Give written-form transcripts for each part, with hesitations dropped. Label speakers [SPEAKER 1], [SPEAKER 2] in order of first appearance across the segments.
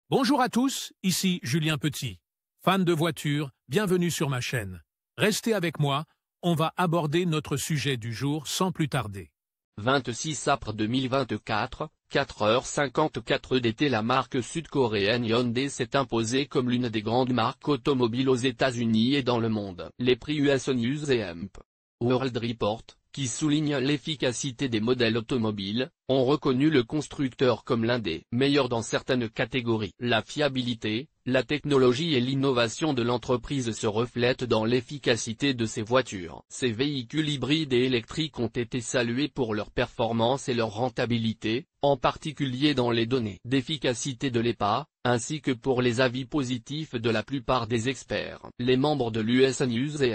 [SPEAKER 1] Bonjour à tous, ici Julien Petit. Fan de voitures, bienvenue sur ma chaîne. Restez avec moi, on va aborder notre sujet du jour sans plus tarder.
[SPEAKER 2] 26 April 2024, 4h54 d'été. La marque sud-coréenne Hyundai s'est imposée comme l'une des grandes marques automobiles aux États-Unis et dans le monde. Les prix US News & World Report, qui soulignent l'efficacité des modèles automobiles, ont reconnu le constructeur comme l'un des meilleurs dans certaines catégories. La fiabilité, la technologie et l'innovation de l'entreprise se reflètent dans l'efficacité de ces voitures. Ces véhicules hybrides et électriques ont été salués pour leur performance et leur rentabilité, en particulier dans les données d'efficacité de l'EPA, ainsi que pour les avis positifs de la plupart des experts. Les membres de l'US News &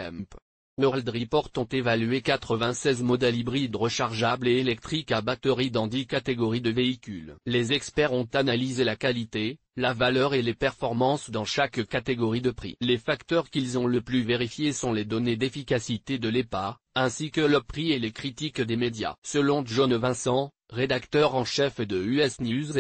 [SPEAKER 2] World Report ont évalué 96 modèles hybrides rechargeables et électriques à batterie dans 10 catégories de véhicules. Les experts ont analysé la qualité, la valeur et les performances dans chaque catégorie de prix. Les facteurs qu'ils ont le plus vérifiés sont les données d'efficacité de l'EPA, ainsi que le prix et les critiques des médias. Selon John Vincent, rédacteur en chef de US News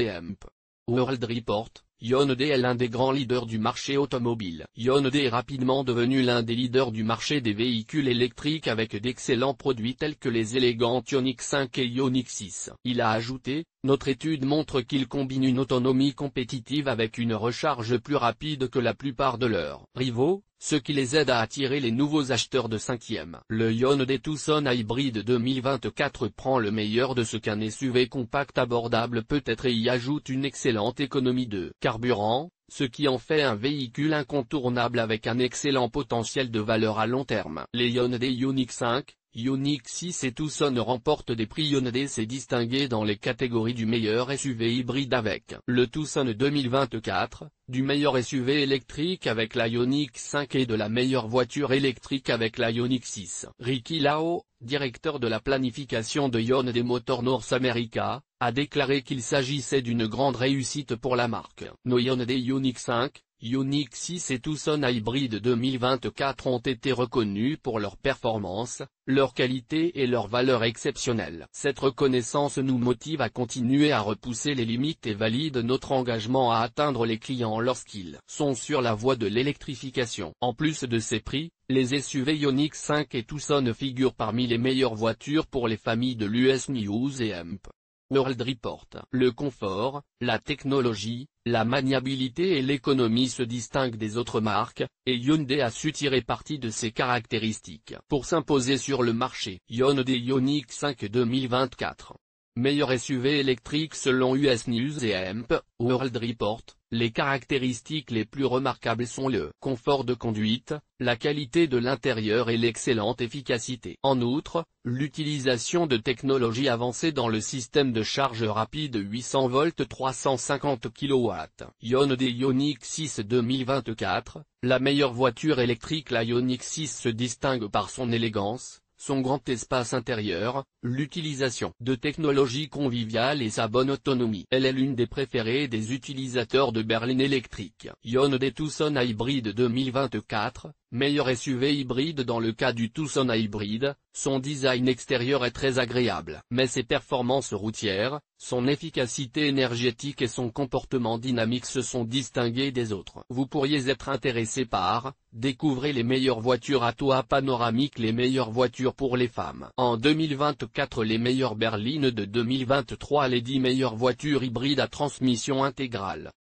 [SPEAKER 2] & World Report, Hyundai est l'un des grands leaders du marché automobile. Hyundai est rapidement devenu l'un des leaders du marché des véhicules électriques avec d'excellents produits tels que les élégants Ioniq 5 et Ioniq 6. Il a ajouté, notre étude montre qu'ils combinent une autonomie compétitive avec une recharge plus rapide que la plupart de leurs rivaux, ce qui les aide à attirer les nouveaux acheteurs de 5e. Le Hyundai Tucson Hybrid 2024 prend le meilleur de ce qu'un SUV compact abordable peut être et y ajoute une excellente économie de carburant, ce qui en fait un véhicule incontournable avec un excellent potentiel de valeur à long terme. Les Hyundai Ioniq 5, Ioniq 6 et Tucson remportent des prix. Hyundai s'est distingué dans les catégories du meilleur SUV hybride avec le Tucson 2024, du meilleur SUV électrique avec la Ioniq 5 et de la meilleure voiture électrique avec la Ioniq 6. Ricky Lao, directeur de la planification de Hyundai Motor North America, a déclaré qu'il s'agissait d'une grande réussite pour la marque. Nos Hyundai Ioniq 5, Ioniq 6 et Tucson Hybrid 2024 ont été reconnus pour leur performance, leur qualité et leur valeur exceptionnelle. Cette reconnaissance nous motive à continuer à repousser les limites et valide notre engagement à atteindre les clients lorsqu'ils sont sur la voie de l'électrification. En plus de ces prix, les SUV Ioniq 5 et Tucson figurent parmi les meilleures voitures pour les familles de l'US News & World Report. Le confort, la technologie, la maniabilité et l'économie se distinguent des autres marques, et Hyundai a su tirer parti de ces caractéristiques pour s'imposer sur le marché. Hyundai Ioniq 5 2024. Meilleur SUV électrique selon US News & World Report, les caractéristiques les plus remarquables sont le confort de conduite, la qualité de l'intérieur et l'excellente efficacité. En outre, l'utilisation de technologies avancées dans le système de charge rapide 800 volts 350 kW. Hyundai Ioniq 6 2024, la meilleure voiture électrique. La Ioniq 6 se distingue par son élégance, son grand espace intérieur, l'utilisation de technologies conviviales et sa bonne autonomie. Elle est l'une des préférées des utilisateurs de berlines électriques. Hyundai Tucson Hybrid 2024, meilleur SUV hybride. Dans le cas du Tucson Hybrid, son design extérieur est très agréable, mais ses performances routières, son efficacité énergétique et son comportement dynamique se sont distingués des autres. Vous pourriez être intéressé par, découvrez les meilleures voitures à toit panoramique, les meilleures voitures pour les femmes. En 2024, les meilleures berlines de 2023, les 10 meilleures voitures hybrides à transmission intégrale.